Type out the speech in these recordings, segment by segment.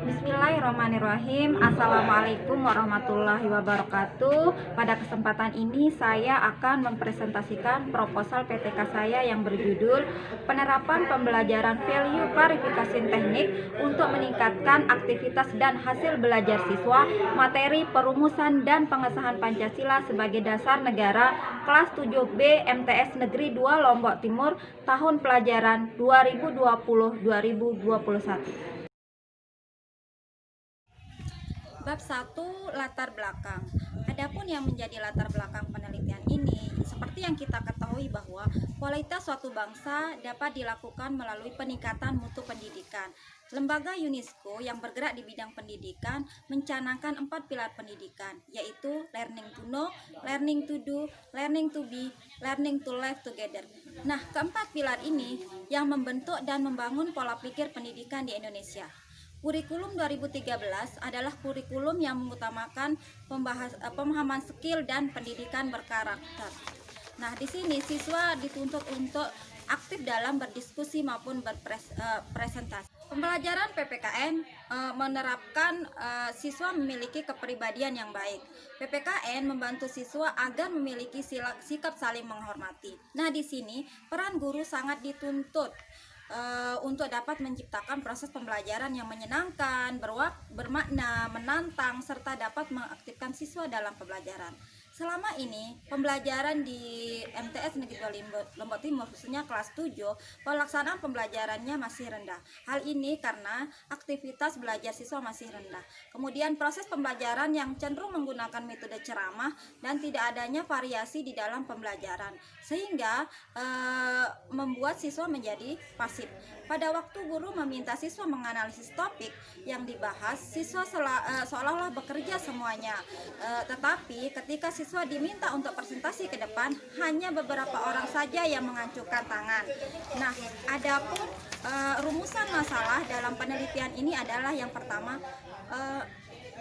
Bismillahirrahmanirrahim. Assalamualaikum warahmatullahi wabarakatuh. Pada kesempatan ini saya akan mempresentasikan proposal PTK saya yang berjudul Penerapan Pembelajaran Value Klarifikasi Teknik untuk meningkatkan aktivitas dan hasil belajar siswa, materi perumusan dan pengesahan Pancasila sebagai dasar negara, kelas 7B MTS Negeri 2 Lombok Timur, tahun pelajaran 2020-2021. Bab 1, latar belakang. Adapun yang menjadi latar belakang penelitian ini, seperti yang kita ketahui bahwa kualitas suatu bangsa dapat dilakukan melalui peningkatan mutu pendidikan. Lembaga UNESCO yang bergerak di bidang pendidikan mencanangkan 4 pilar pendidikan, yaitu learning to know, learning to do, learning to be, learning to live together. Nah, keempat pilar ini yang membentuk dan membangun pola pikir pendidikan di Indonesia. Kurikulum 2013 adalah kurikulum yang mengutamakan pemahaman skill dan pendidikan berkarakter. Nah, di sini siswa dituntut untuk aktif dalam berdiskusi maupun berpresentasi. Pembelajaran PPKN menerapkan siswa memiliki kepribadian yang baik. PPKN membantu siswa agar memiliki sikap saling menghormati. Nah, di sini peran guru sangat dituntut untuk dapat menciptakan proses pembelajaran yang menyenangkan, bermakna, menantang, serta dapat mengaktifkan siswa dalam pembelajaran. Selama ini, pembelajaran di MTS Negeri 2 Lombok Timur, khususnya kelas 7, pelaksanaan pembelajarannya masih rendah. Hal ini karena aktivitas belajar siswa masih rendah. Kemudian proses pembelajaran yang cenderung menggunakan metode ceramah dan tidak adanya variasi di dalam pembelajaran, sehingga membuat siswa menjadi pasif. Pada waktu guru meminta siswa menganalisis topik yang dibahas, siswa seolah-olah bekerja semuanya. Tetapi ketika siswa diminta untuk presentasi ke depan, hanya beberapa orang saja yang mengacukan tangan. Nah, adapun rumusan masalah dalam penelitian ini adalah yang pertama,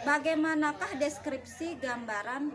bagaimanakah deskripsi gambaran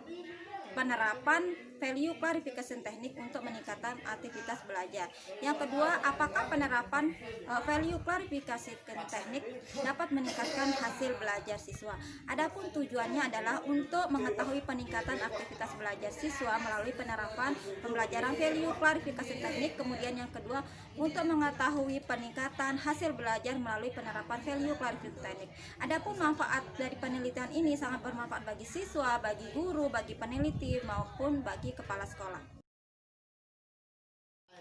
penerapan value klarifikasi teknik untuk meningkatkan aktivitas belajar. Yang kedua, apakah penerapan value klarifikasi teknik dapat meningkatkan hasil belajar siswa. Adapun tujuannya adalah untuk mengetahui peningkatan aktivitas belajar siswa melalui penerapan pembelajaran value klarifikasi teknik. Kemudian yang kedua, untuk mengetahui peningkatan hasil belajar melalui penerapan value klarifikasi teknik. Adapun manfaat dari penelitian ini sangat bermanfaat bagi siswa, bagi guru, bagi peneliti maupun bagi kepala sekolah.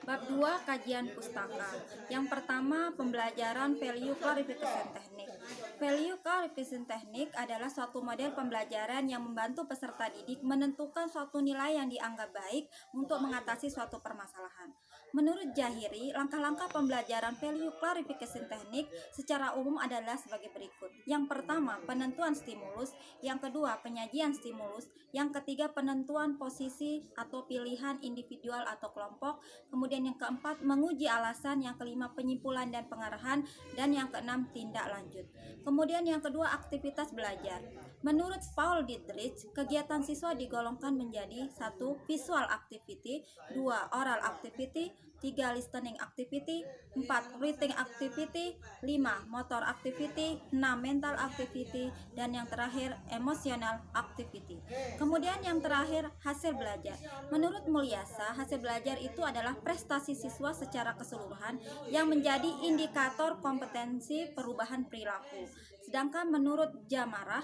Bab 2, kajian pustaka. Yang pertama, pembelajaran value klarifikasi teknik. Value klarifikasi teknik adalah suatu model pembelajaran yang membantu peserta didik menentukan suatu nilai yang dianggap baik untuk mengatasi suatu permasalahan. Menurut Jahiri, langkah-langkah pembelajaran value klarifikasi teknik secara umum adalah sebagai berikut. Yang pertama, penentuan stimulus. Yang kedua, penyajian stimulus. Yang ketiga, penentuan posisi atau pilihan individual atau kelompok. Kemudian yang keempat, menguji alasan. Yang kelima, penyimpulan dan pengarahan. Dan yang keenam, tindak lanjut. Kemudian yang kedua, aktivitas belajar. Menurut Paul Dietrich, kegiatan siswa digolongkan menjadi 1. Visual activity, 2. Oral activity, 3. Listening activity, 4. Reading activity, 5. Motor activity, 6. Mental activity, dan yang terakhir emotional activity. Kemudian yang terakhir, hasil belajar. Menurut Mulyasa, hasil belajar itu adalah prestasi siswa secara keseluruhan yang menjadi indikator kompetensi perubahan perilaku. Sedangkan menurut Jamarah,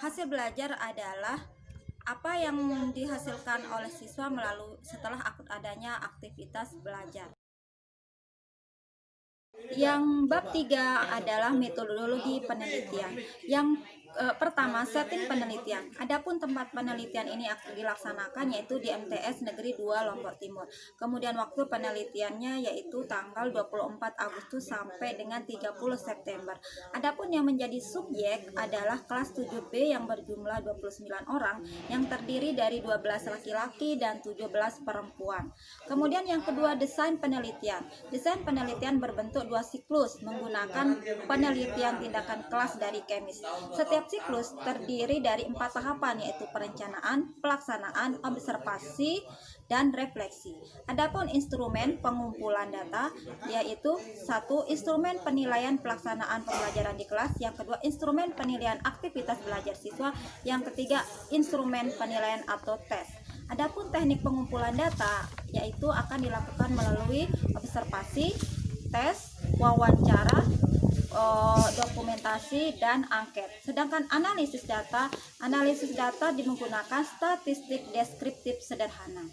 hasil belajar adalah apa yang dihasilkan oleh siswa melalui setelah adanya aktivitas belajar. Yang bab 3 adalah metodologi penelitian. Yang pertama, setting penelitian. Adapun tempat penelitian ini akan dilaksanakan yaitu di MTS Negeri 2 Lombok Timur. Kemudian waktu penelitiannya yaitu tanggal 24 Agustus sampai dengan 30 September. Adapun yang menjadi subjek adalah kelas 7B yang berjumlah 29 orang yang terdiri dari 12 laki-laki dan 17 perempuan. Kemudian yang kedua, desain penelitian. Desain penelitian berbentuk 2 siklus menggunakan penelitian tindakan kelas dari Kemis. Setiap Setiap siklus terdiri dari 4 tahapan, yaitu perencanaan, pelaksanaan, observasi, dan refleksi. Adapun instrumen pengumpulan data yaitu 1. Instrumen penilaian pelaksanaan pembelajaran di kelas, yang kedua instrumen penilaian aktivitas belajar siswa, yang ketiga instrumen penilaian atau tes. Adapun teknik pengumpulan data yaitu akan dilakukan melalui observasi, tes, wawancara, dokumentasi, dan angket. Sedangkan analisis data menggunakan statistik deskriptif sederhana.